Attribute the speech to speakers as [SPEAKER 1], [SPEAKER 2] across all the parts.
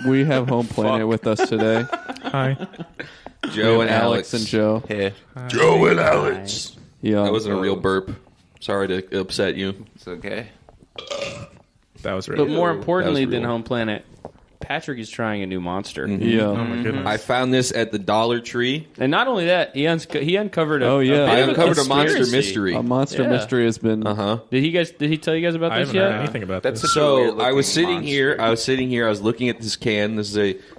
[SPEAKER 1] We have Home Planet with us today.
[SPEAKER 2] Hi.
[SPEAKER 3] Joe and
[SPEAKER 1] Alex and Joe.
[SPEAKER 4] Hey.
[SPEAKER 3] Joe and Alex.
[SPEAKER 1] Yeah,
[SPEAKER 3] That wasn't a real burp. Sorry to upset you.
[SPEAKER 4] It's okay.
[SPEAKER 2] That was really
[SPEAKER 5] But more importantly
[SPEAKER 3] That was
[SPEAKER 5] than
[SPEAKER 3] real.
[SPEAKER 5] Home Planet, Patrick is trying a new monster.
[SPEAKER 1] Yeah.
[SPEAKER 2] Oh my goodness.
[SPEAKER 3] I found this at the Dollar Tree.
[SPEAKER 5] And not only that, he uncovered a,
[SPEAKER 1] Oh, yeah.
[SPEAKER 5] a bit
[SPEAKER 3] I
[SPEAKER 5] of
[SPEAKER 3] uncovered a monster
[SPEAKER 5] conspiracy.
[SPEAKER 3] mystery.
[SPEAKER 1] A monster
[SPEAKER 5] Yeah.
[SPEAKER 1] mystery has been.
[SPEAKER 5] Did he tell you guys about
[SPEAKER 2] I
[SPEAKER 5] this
[SPEAKER 2] haven't
[SPEAKER 5] yet?
[SPEAKER 2] heard anything about
[SPEAKER 4] That's
[SPEAKER 2] this.
[SPEAKER 4] such a
[SPEAKER 3] So
[SPEAKER 4] weird-looking
[SPEAKER 3] I was sitting
[SPEAKER 4] monster.
[SPEAKER 3] here. I was looking at this can. This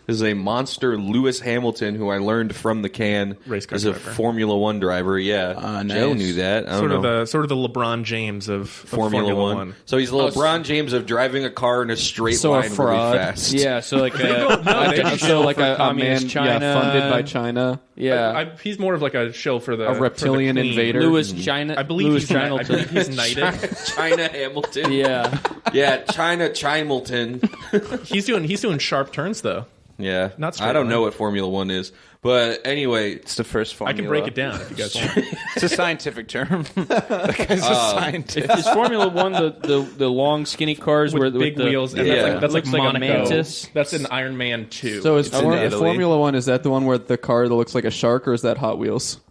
[SPEAKER 3] is a monster Lewis Hamilton, who I learned from the can
[SPEAKER 2] Race car
[SPEAKER 3] is a
[SPEAKER 2] driver.
[SPEAKER 3] Formula One driver. Yeah,
[SPEAKER 4] Nice.
[SPEAKER 3] Joe knew that. I don't know.
[SPEAKER 2] Sort of the LeBron James of
[SPEAKER 3] Formula One. So he's the LeBron James of driving a car in a straight
[SPEAKER 1] So a
[SPEAKER 3] line
[SPEAKER 1] fraud.
[SPEAKER 3] really fast.
[SPEAKER 5] Yeah, so like
[SPEAKER 1] a
[SPEAKER 5] communist
[SPEAKER 1] man,
[SPEAKER 5] China,
[SPEAKER 1] funded by China.
[SPEAKER 5] Yeah,
[SPEAKER 2] He's more of like a shill for the
[SPEAKER 1] A reptilian
[SPEAKER 2] for the queen.
[SPEAKER 1] invader.
[SPEAKER 5] Lewis China.
[SPEAKER 2] I believe
[SPEAKER 5] Lewis
[SPEAKER 2] he's
[SPEAKER 5] China.
[SPEAKER 2] I believe he's knighted.
[SPEAKER 3] China Hamilton.
[SPEAKER 5] Yeah,
[SPEAKER 3] Yeah, China Chimilton.
[SPEAKER 2] He's doing sharp turns though.
[SPEAKER 3] Yeah,
[SPEAKER 2] Not straight
[SPEAKER 3] I don't
[SPEAKER 2] line.
[SPEAKER 3] know what Formula One is, but anyway,
[SPEAKER 4] It's the first
[SPEAKER 2] I
[SPEAKER 4] formula.
[SPEAKER 2] can break it down if you guys want.
[SPEAKER 4] It's a scientific term. That guy's a scientist.
[SPEAKER 5] is Formula One the long skinny cars
[SPEAKER 2] With
[SPEAKER 5] where
[SPEAKER 2] big
[SPEAKER 5] the
[SPEAKER 2] wheels. And
[SPEAKER 3] Yeah.
[SPEAKER 2] that's like
[SPEAKER 5] Looks like a
[SPEAKER 2] Monaco.
[SPEAKER 5] mantis.
[SPEAKER 2] That's in Iron Man 2.
[SPEAKER 1] So is,
[SPEAKER 4] It's in Italy.
[SPEAKER 1] Formula One, is that the one where the car that looks like a shark, or is that Hot Wheels?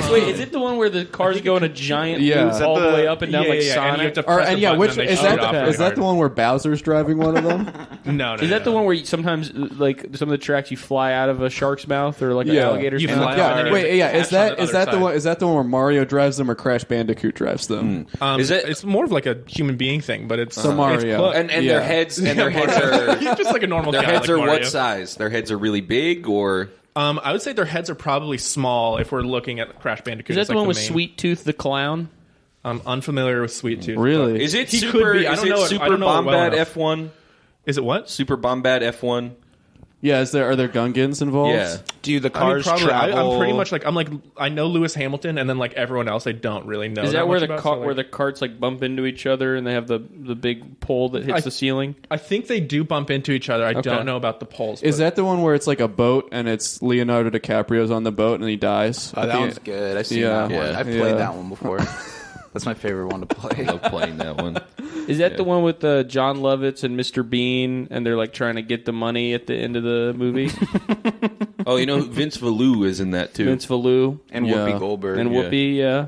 [SPEAKER 5] Wait, is it the one where the cars go in a giant
[SPEAKER 1] Yeah.
[SPEAKER 5] loop
[SPEAKER 1] Is
[SPEAKER 5] all the way up and down like
[SPEAKER 2] And you
[SPEAKER 5] Sonic?
[SPEAKER 2] have to
[SPEAKER 1] Or,
[SPEAKER 2] press
[SPEAKER 1] and
[SPEAKER 2] a
[SPEAKER 1] yeah,
[SPEAKER 2] button
[SPEAKER 1] which
[SPEAKER 2] and they
[SPEAKER 1] is
[SPEAKER 2] shoot
[SPEAKER 1] that?
[SPEAKER 2] off really
[SPEAKER 1] Is that
[SPEAKER 2] hard.
[SPEAKER 1] the one where Bowser's driving one of them?
[SPEAKER 2] No.
[SPEAKER 5] Is that the one where you, sometimes like some of the tracks you fly out of a shark's mouth or like an
[SPEAKER 1] Yeah.
[SPEAKER 5] alligator's
[SPEAKER 2] You
[SPEAKER 5] mouth?
[SPEAKER 2] fly out
[SPEAKER 1] Yeah.
[SPEAKER 2] and then you
[SPEAKER 1] Wait. Yeah.
[SPEAKER 2] catch
[SPEAKER 1] Is
[SPEAKER 2] on
[SPEAKER 1] that
[SPEAKER 2] the
[SPEAKER 1] is
[SPEAKER 2] other
[SPEAKER 1] that the
[SPEAKER 2] side.
[SPEAKER 1] one? Is that the one where Mario drives them or Crash Bandicoot drives them?
[SPEAKER 3] is it?
[SPEAKER 2] It's more of like a human being thing, but it's
[SPEAKER 1] So Mario.
[SPEAKER 2] It's close.
[SPEAKER 3] and
[SPEAKER 1] Yeah.
[SPEAKER 3] their heads are
[SPEAKER 2] He's just like a normal
[SPEAKER 3] their
[SPEAKER 2] guy.
[SPEAKER 3] heads
[SPEAKER 2] like
[SPEAKER 3] are
[SPEAKER 2] Mario.
[SPEAKER 3] what size? Their heads are really big, or
[SPEAKER 2] I would say their heads are probably small if we're looking at Crash Bandicoot.
[SPEAKER 5] Is that
[SPEAKER 2] It's
[SPEAKER 5] the
[SPEAKER 2] like
[SPEAKER 5] one with
[SPEAKER 2] main-
[SPEAKER 5] Sweet Tooth the clown?
[SPEAKER 2] I'm unfamiliar with Sweet Tooth.
[SPEAKER 1] Really?
[SPEAKER 3] is it
[SPEAKER 2] He could
[SPEAKER 3] super?
[SPEAKER 2] be. I
[SPEAKER 3] Is
[SPEAKER 2] don't
[SPEAKER 3] it
[SPEAKER 2] know it- I
[SPEAKER 3] Super
[SPEAKER 2] don't know it well
[SPEAKER 3] Bombad
[SPEAKER 2] enough.
[SPEAKER 3] F1?
[SPEAKER 2] Is it what?
[SPEAKER 3] Super Bombad F1?
[SPEAKER 1] Yeah. Are there Gungans involved?
[SPEAKER 3] Yeah.
[SPEAKER 4] Do the
[SPEAKER 2] I mean,
[SPEAKER 4] cars
[SPEAKER 2] probably.
[SPEAKER 4] travel?
[SPEAKER 2] I'm pretty much like I know Lewis Hamilton, and then like everyone else, I don't really know.
[SPEAKER 5] Is that where
[SPEAKER 2] much
[SPEAKER 5] the
[SPEAKER 2] about, so, like,
[SPEAKER 5] where the carts like bump into each other and they have the big pole that hits the ceiling?
[SPEAKER 2] I think they do bump into each other. I don't know about the poles.
[SPEAKER 1] Is
[SPEAKER 2] but-
[SPEAKER 1] that the one where it's like a boat and it's Leonardo DiCaprio's on the boat and he dies?
[SPEAKER 4] Oh, that one's good. I've seen
[SPEAKER 1] Yeah.
[SPEAKER 4] that one.
[SPEAKER 3] Yeah.
[SPEAKER 4] I've played that one before. That's my favorite one to play.
[SPEAKER 3] I love playing that one.
[SPEAKER 5] Is that the one with John Lovitz and Mr. Bean and they're like trying to get the money at the end of the movie?
[SPEAKER 3] Oh, you know Vince Valou is in that too.
[SPEAKER 5] Vince Valou
[SPEAKER 4] And
[SPEAKER 1] Yeah.
[SPEAKER 4] Whoopi Goldberg.
[SPEAKER 5] and Whoopi, yeah.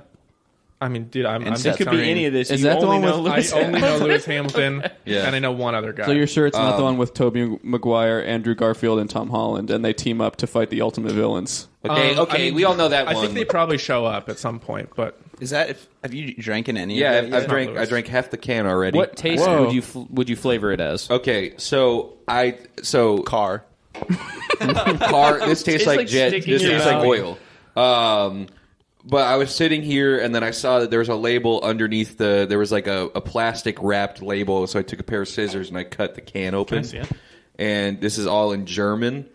[SPEAKER 2] I mean, dude, I'm
[SPEAKER 4] And
[SPEAKER 2] just
[SPEAKER 4] Seth
[SPEAKER 5] It could
[SPEAKER 2] telling
[SPEAKER 5] be
[SPEAKER 2] you,
[SPEAKER 5] any of this.
[SPEAKER 1] Is
[SPEAKER 5] You
[SPEAKER 1] that the
[SPEAKER 5] only
[SPEAKER 1] one
[SPEAKER 5] know
[SPEAKER 1] with-
[SPEAKER 5] Lewis
[SPEAKER 2] I only know
[SPEAKER 5] Hamilton.
[SPEAKER 2] Lewis Hamilton,
[SPEAKER 3] Yeah.
[SPEAKER 2] and I know one other guy.
[SPEAKER 1] So you're sure it's not the one with Tobey Maguire, Andrew Garfield, and Tom Holland, and they team up to fight the ultimate villains?
[SPEAKER 3] Okay,
[SPEAKER 2] I mean,
[SPEAKER 3] we all know that
[SPEAKER 2] I
[SPEAKER 3] one.
[SPEAKER 2] think they probably show up at some point, but
[SPEAKER 4] Is that? Have you drank in any?
[SPEAKER 3] yeah,
[SPEAKER 4] of that yet?
[SPEAKER 3] I drank half the can already.
[SPEAKER 5] What taste
[SPEAKER 1] Whoa.
[SPEAKER 5] would you flavor it as?
[SPEAKER 3] Okay, so
[SPEAKER 4] Car.
[SPEAKER 3] car. This tastes like
[SPEAKER 5] like
[SPEAKER 3] jet.
[SPEAKER 5] sticking
[SPEAKER 3] This
[SPEAKER 5] your
[SPEAKER 3] tastes like
[SPEAKER 5] mouth.
[SPEAKER 3] oil. But I was sitting here, and then I saw that there was a label underneath there was like a plastic wrapped label. So I took a pair of scissors and I cut the can open.
[SPEAKER 2] I see it?
[SPEAKER 3] And this is all in German.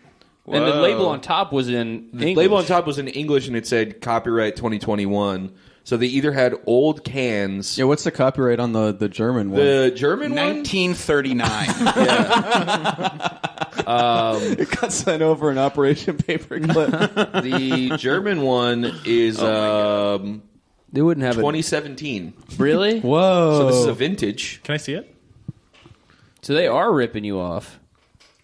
[SPEAKER 5] And the label on top was in English.
[SPEAKER 3] Label on top was in English, and it said copyright 2021. So they either had old cans.
[SPEAKER 1] Yeah, what's the copyright on the German one?
[SPEAKER 3] The German one.
[SPEAKER 4] 1939.
[SPEAKER 1] It got sent over an Operation Paperclip.
[SPEAKER 3] The German one is
[SPEAKER 5] They wouldn't have
[SPEAKER 3] 2017.
[SPEAKER 5] it. Really?
[SPEAKER 1] Whoa!
[SPEAKER 3] So this is a vintage.
[SPEAKER 2] can I see it?
[SPEAKER 5] So they are ripping you off.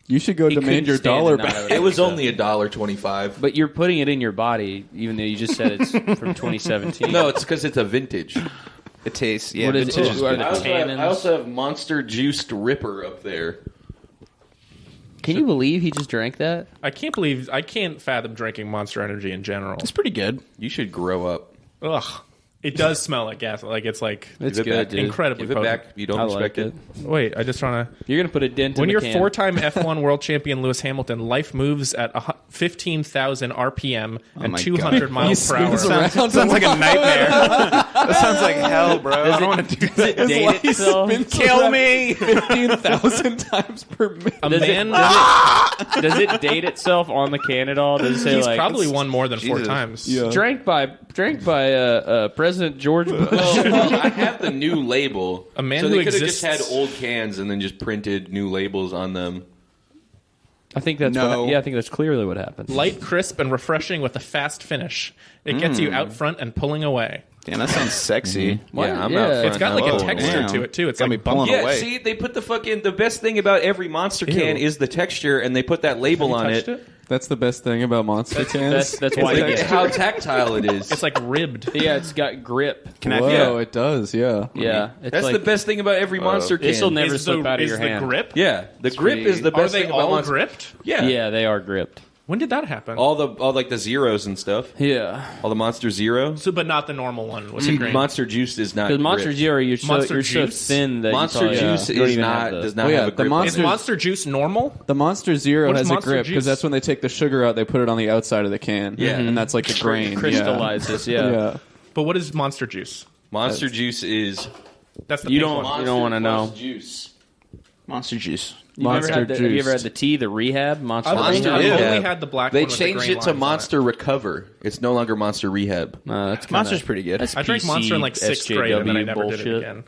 [SPEAKER 1] You should go
[SPEAKER 5] He
[SPEAKER 1] demand
[SPEAKER 5] couldn't
[SPEAKER 1] your
[SPEAKER 5] stand
[SPEAKER 1] dollar
[SPEAKER 5] it, not
[SPEAKER 1] back.
[SPEAKER 5] have
[SPEAKER 3] It was only $1.25.
[SPEAKER 5] But you're putting it in your body, even though you just said it's from 2017.
[SPEAKER 3] No, it's because it's a vintage.
[SPEAKER 4] It tastes. Yeah,
[SPEAKER 5] What is it?
[SPEAKER 4] vintage is
[SPEAKER 5] Are
[SPEAKER 4] good.
[SPEAKER 5] the tannins?
[SPEAKER 3] I also have Monster Juiced Ripper up there.
[SPEAKER 5] Can you believe he just drank that?
[SPEAKER 2] I can't fathom drinking Monster Energy in general.
[SPEAKER 4] It's pretty good.
[SPEAKER 3] You should grow up.
[SPEAKER 2] Ugh, it does smell like gas. Like it's like
[SPEAKER 5] It's
[SPEAKER 3] Give it
[SPEAKER 5] good,
[SPEAKER 3] back.
[SPEAKER 5] dude.
[SPEAKER 2] incredibly
[SPEAKER 3] Give it
[SPEAKER 2] potent.
[SPEAKER 3] back. You don't
[SPEAKER 5] I
[SPEAKER 3] respect
[SPEAKER 5] like
[SPEAKER 3] it.
[SPEAKER 5] it.
[SPEAKER 2] Wait, I just trying to.
[SPEAKER 5] You're gonna put a dent
[SPEAKER 2] When
[SPEAKER 5] in
[SPEAKER 2] you're
[SPEAKER 5] the can.
[SPEAKER 2] four-time F1 world champion Lewis Hamilton, life moves at 15,000 RPM and
[SPEAKER 4] my
[SPEAKER 2] 200
[SPEAKER 4] God.
[SPEAKER 2] miles per hour.
[SPEAKER 1] Sounds
[SPEAKER 4] Sounds like a nightmare. That sounds like hell, bro. I don't want to do
[SPEAKER 5] Does it date itself?
[SPEAKER 4] Kill me.
[SPEAKER 1] 15,000 times per minute.
[SPEAKER 2] A
[SPEAKER 5] Does
[SPEAKER 2] man,
[SPEAKER 5] Does it date itself on the can at all? Does it say
[SPEAKER 2] he's
[SPEAKER 5] like
[SPEAKER 2] probably won more than four
[SPEAKER 4] Jesus.
[SPEAKER 2] times.
[SPEAKER 1] Yeah.
[SPEAKER 5] drank by President George Bush?
[SPEAKER 3] Well, I have the new label.
[SPEAKER 2] A man
[SPEAKER 3] so
[SPEAKER 2] who
[SPEAKER 3] they could have just
[SPEAKER 2] exists-
[SPEAKER 3] had old cans and then just printed new labels on them.
[SPEAKER 5] I think that's
[SPEAKER 4] No.
[SPEAKER 5] I think that's clearly what happened.
[SPEAKER 2] Light, crisp, and refreshing with a fast finish. It gets you out front and pulling away.
[SPEAKER 4] Damn, that sounds sexy.
[SPEAKER 3] Yeah, I'm
[SPEAKER 5] Yeah.
[SPEAKER 3] out front.
[SPEAKER 2] It's got like a
[SPEAKER 4] Oh,
[SPEAKER 2] texture
[SPEAKER 4] damn.
[SPEAKER 2] to it too. It's
[SPEAKER 4] Got me
[SPEAKER 2] like
[SPEAKER 4] blown
[SPEAKER 2] bumpy.
[SPEAKER 3] Yeah,
[SPEAKER 4] away.
[SPEAKER 3] see, they put the best thing about every Monster can is the texture, and they put that label on
[SPEAKER 2] Touched
[SPEAKER 3] it.
[SPEAKER 1] That's the best thing about Monster cans.
[SPEAKER 5] That's why you
[SPEAKER 3] Like,
[SPEAKER 5] get
[SPEAKER 3] how tactile it is.
[SPEAKER 2] It's like ribbed.
[SPEAKER 5] Yeah, it's got grip.
[SPEAKER 4] Can I
[SPEAKER 1] Whoa,
[SPEAKER 4] feel
[SPEAKER 1] it does, yeah.
[SPEAKER 5] Yeah, it's
[SPEAKER 3] That's
[SPEAKER 5] like,
[SPEAKER 3] the best thing about every Monster can.
[SPEAKER 5] This will never
[SPEAKER 2] Is
[SPEAKER 5] slip
[SPEAKER 2] the,
[SPEAKER 5] out of
[SPEAKER 2] is
[SPEAKER 5] your
[SPEAKER 2] the
[SPEAKER 5] hand.
[SPEAKER 2] grip?
[SPEAKER 3] Yeah, the grip
[SPEAKER 5] pretty-
[SPEAKER 3] is the
[SPEAKER 2] Are
[SPEAKER 3] best
[SPEAKER 2] they
[SPEAKER 3] thing about
[SPEAKER 2] all
[SPEAKER 3] Monster.
[SPEAKER 2] gripped?
[SPEAKER 3] Yeah,
[SPEAKER 5] Yeah, they are gripped.
[SPEAKER 2] When did that happen?
[SPEAKER 3] all like the zeros and stuff.
[SPEAKER 5] Yeah,
[SPEAKER 3] All the Monster Zero.
[SPEAKER 2] So, but not the normal one. Was it green?
[SPEAKER 3] Monster Juice is not.
[SPEAKER 5] because Monster
[SPEAKER 3] gripped.
[SPEAKER 5] Zero, you're
[SPEAKER 2] Monster
[SPEAKER 5] so
[SPEAKER 2] Juice?
[SPEAKER 5] thin that
[SPEAKER 3] Monster
[SPEAKER 5] you probably,
[SPEAKER 3] Juice
[SPEAKER 5] you don't
[SPEAKER 3] is
[SPEAKER 5] even
[SPEAKER 3] not
[SPEAKER 5] have the-
[SPEAKER 3] does not
[SPEAKER 1] Oh, yeah,
[SPEAKER 3] have a
[SPEAKER 1] the
[SPEAKER 3] grip.
[SPEAKER 2] Is
[SPEAKER 1] Monster-
[SPEAKER 2] Monster Juice normal?
[SPEAKER 1] The Monster Zero
[SPEAKER 2] What is
[SPEAKER 1] has a
[SPEAKER 2] Monster
[SPEAKER 1] grip
[SPEAKER 2] Juice?
[SPEAKER 1] because that's when they take the sugar out, they put it on the outside of the can.
[SPEAKER 3] Yeah.
[SPEAKER 1] And that's like the grain.
[SPEAKER 5] crystallizes. Yeah.
[SPEAKER 1] Yeah.
[SPEAKER 2] But what is Monster Juice?
[SPEAKER 3] Monster Juice is
[SPEAKER 2] That's the
[SPEAKER 5] You
[SPEAKER 2] pink
[SPEAKER 5] don't-
[SPEAKER 2] one.
[SPEAKER 5] you don't wanna know.
[SPEAKER 3] Juice.
[SPEAKER 4] Monster juice.
[SPEAKER 1] Monster
[SPEAKER 5] Have you ever had
[SPEAKER 1] Juice.
[SPEAKER 5] the tea, the Rehab Monster?
[SPEAKER 2] I've
[SPEAKER 3] Monster
[SPEAKER 2] only
[SPEAKER 3] Rehab.
[SPEAKER 2] had the black
[SPEAKER 3] They
[SPEAKER 2] one with the
[SPEAKER 3] changed
[SPEAKER 2] green
[SPEAKER 3] it to
[SPEAKER 2] lines on
[SPEAKER 3] Monster Recover. It's no longer Monster Rehab.
[SPEAKER 5] That's kinda,
[SPEAKER 4] Monster's pretty good.
[SPEAKER 5] That's
[SPEAKER 2] I drank
[SPEAKER 5] PC
[SPEAKER 2] Monster in like 6th grade and then I never did it
[SPEAKER 5] bullshit.
[SPEAKER 2] again.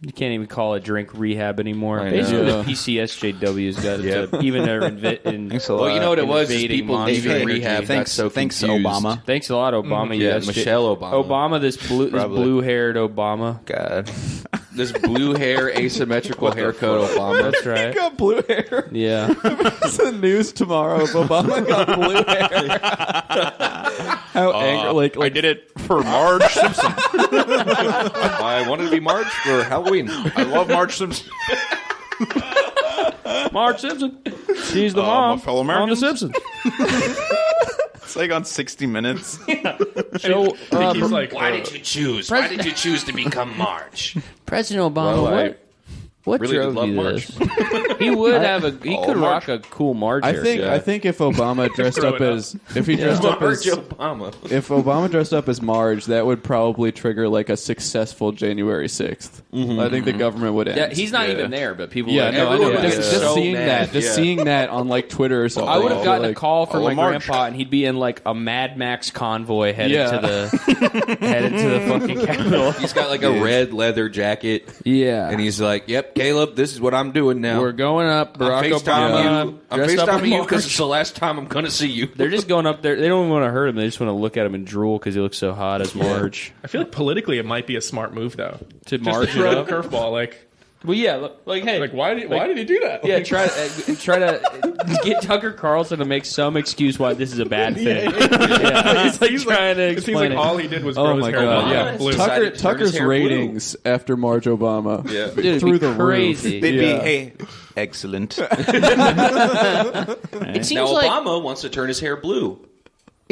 [SPEAKER 5] You can't even call it drink rehab anymore.
[SPEAKER 3] I
[SPEAKER 5] Basically,
[SPEAKER 1] know.
[SPEAKER 5] the PCSJW's got it.
[SPEAKER 3] Yeah.
[SPEAKER 5] To, even their
[SPEAKER 4] Thanks a lot.
[SPEAKER 3] Well, you know what it was? Is
[SPEAKER 5] invading
[SPEAKER 3] people
[SPEAKER 5] Monster
[SPEAKER 3] leaving
[SPEAKER 5] Energy.
[SPEAKER 3] rehab got
[SPEAKER 4] Thanks,
[SPEAKER 3] so
[SPEAKER 4] thanks,
[SPEAKER 3] confused.
[SPEAKER 4] Obama.
[SPEAKER 5] Thanks a lot, Obama.
[SPEAKER 3] Yeah,
[SPEAKER 5] Yes,
[SPEAKER 3] Michelle Obama.
[SPEAKER 5] Obama, this
[SPEAKER 4] Probably.
[SPEAKER 5] blue-haired Obama.
[SPEAKER 4] God.
[SPEAKER 3] This blue hair, asymmetrical haircut Obama.
[SPEAKER 5] That's right.
[SPEAKER 1] Got blue hair.
[SPEAKER 5] Yeah.
[SPEAKER 1] It's the news tomorrow if Obama got blue hair. How angry,
[SPEAKER 4] I did it for Marge Simpson.
[SPEAKER 3] I wanted to be Marge for Halloween.
[SPEAKER 4] I love Marge Simpson.
[SPEAKER 5] Marge Simpson. She's the
[SPEAKER 4] my
[SPEAKER 5] mom
[SPEAKER 4] fellow
[SPEAKER 5] on The
[SPEAKER 4] Americans.
[SPEAKER 5] Simpsons.
[SPEAKER 4] It's like on 60 Minutes.
[SPEAKER 5] So,
[SPEAKER 2] He's like,
[SPEAKER 3] Why did you choose? Why did you choose to become Marge?
[SPEAKER 5] President Obama,
[SPEAKER 3] Well,
[SPEAKER 5] what
[SPEAKER 3] really
[SPEAKER 5] drove
[SPEAKER 3] love
[SPEAKER 5] you to
[SPEAKER 3] Marge.
[SPEAKER 5] this? He would have a. He could rock a cool Marge.
[SPEAKER 1] I think if Obama dressed up
[SPEAKER 2] growing up.
[SPEAKER 1] as
[SPEAKER 3] Marge Obama.
[SPEAKER 1] if Obama dressed up as Marge, that would probably trigger like a successful January 6th. I think the government would end.
[SPEAKER 5] Yeah, he's not even there, but people.
[SPEAKER 1] Yeah,
[SPEAKER 5] would
[SPEAKER 1] no, I know.
[SPEAKER 3] Everyone
[SPEAKER 1] but
[SPEAKER 3] would
[SPEAKER 1] Just,
[SPEAKER 3] get
[SPEAKER 1] just
[SPEAKER 3] so
[SPEAKER 1] seeing
[SPEAKER 3] mad.
[SPEAKER 1] that, just
[SPEAKER 3] Yeah.
[SPEAKER 1] seeing that on like Twitter or something.
[SPEAKER 5] I would have gotten a
[SPEAKER 1] like,
[SPEAKER 5] call from my
[SPEAKER 4] Marge.
[SPEAKER 5] grandpa, and he'd be in like a Mad Max convoy headed
[SPEAKER 1] Yeah.
[SPEAKER 5] to the fucking Capitol.
[SPEAKER 3] He's got like a red leather jacket,
[SPEAKER 5] Yeah,
[SPEAKER 3] and he's like, "Yep, Caleb, this is what I'm doing now.
[SPEAKER 5] we're going up.
[SPEAKER 3] I'm
[SPEAKER 5] Barack
[SPEAKER 3] FaceTiming
[SPEAKER 5] Obama.
[SPEAKER 3] you. I'm
[SPEAKER 5] dressed up
[SPEAKER 3] FaceTiming
[SPEAKER 5] in
[SPEAKER 3] you because
[SPEAKER 5] Marge.
[SPEAKER 3] it's the last time I'm going to see you."
[SPEAKER 5] They're just going up there. They don't even want to hurt him. They just want to look at him and drool because he looks so hot as Marge.
[SPEAKER 2] I feel like politically it might be a smart move though.
[SPEAKER 5] To
[SPEAKER 2] Just
[SPEAKER 5] Marge,
[SPEAKER 2] to throw
[SPEAKER 5] it
[SPEAKER 2] a
[SPEAKER 5] up.
[SPEAKER 2] curveball, like
[SPEAKER 5] Well, yeah, like hey,
[SPEAKER 2] why did he do that?
[SPEAKER 5] yeah, try to get Tucker Carlson to make some excuse why this is a bad thing. Yeah. He's like trying to
[SPEAKER 2] It seems
[SPEAKER 5] explain
[SPEAKER 2] like
[SPEAKER 5] it.
[SPEAKER 2] all he did was grow
[SPEAKER 1] Oh
[SPEAKER 2] his
[SPEAKER 1] my
[SPEAKER 2] hair
[SPEAKER 1] god!
[SPEAKER 2] long.
[SPEAKER 1] Yeah,
[SPEAKER 2] Blue.
[SPEAKER 3] Decided to turn his
[SPEAKER 1] Tucker's
[SPEAKER 3] hair blue.
[SPEAKER 1] ratings after Marge Obama
[SPEAKER 5] Dude,
[SPEAKER 1] through
[SPEAKER 5] it'd be
[SPEAKER 1] the
[SPEAKER 5] crazy.
[SPEAKER 4] They'd
[SPEAKER 1] Yeah.
[SPEAKER 4] be, hey, excellent.
[SPEAKER 5] It seems
[SPEAKER 3] Now
[SPEAKER 5] like
[SPEAKER 3] Obama wants to turn his hair blue.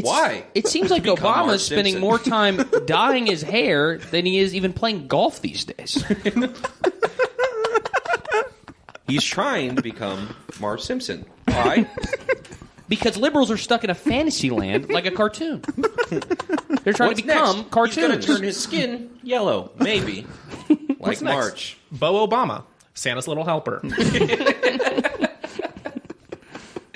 [SPEAKER 3] Why?
[SPEAKER 5] It seems like
[SPEAKER 3] Become Marge
[SPEAKER 5] Obama's spending
[SPEAKER 3] Simpson.
[SPEAKER 5] more time dyeing his hair than he is even playing golf these days.
[SPEAKER 3] He's trying to become Marge Simpson. Why?
[SPEAKER 5] Because liberals are stuck in a fantasy land like a cartoon. They're trying
[SPEAKER 3] What's
[SPEAKER 5] to become
[SPEAKER 3] next?
[SPEAKER 5] cartoons.
[SPEAKER 3] He's going to turn his skin yellow, maybe. Like
[SPEAKER 2] What's next?
[SPEAKER 3] Marge.
[SPEAKER 2] Bo Obama, Santa's little helper.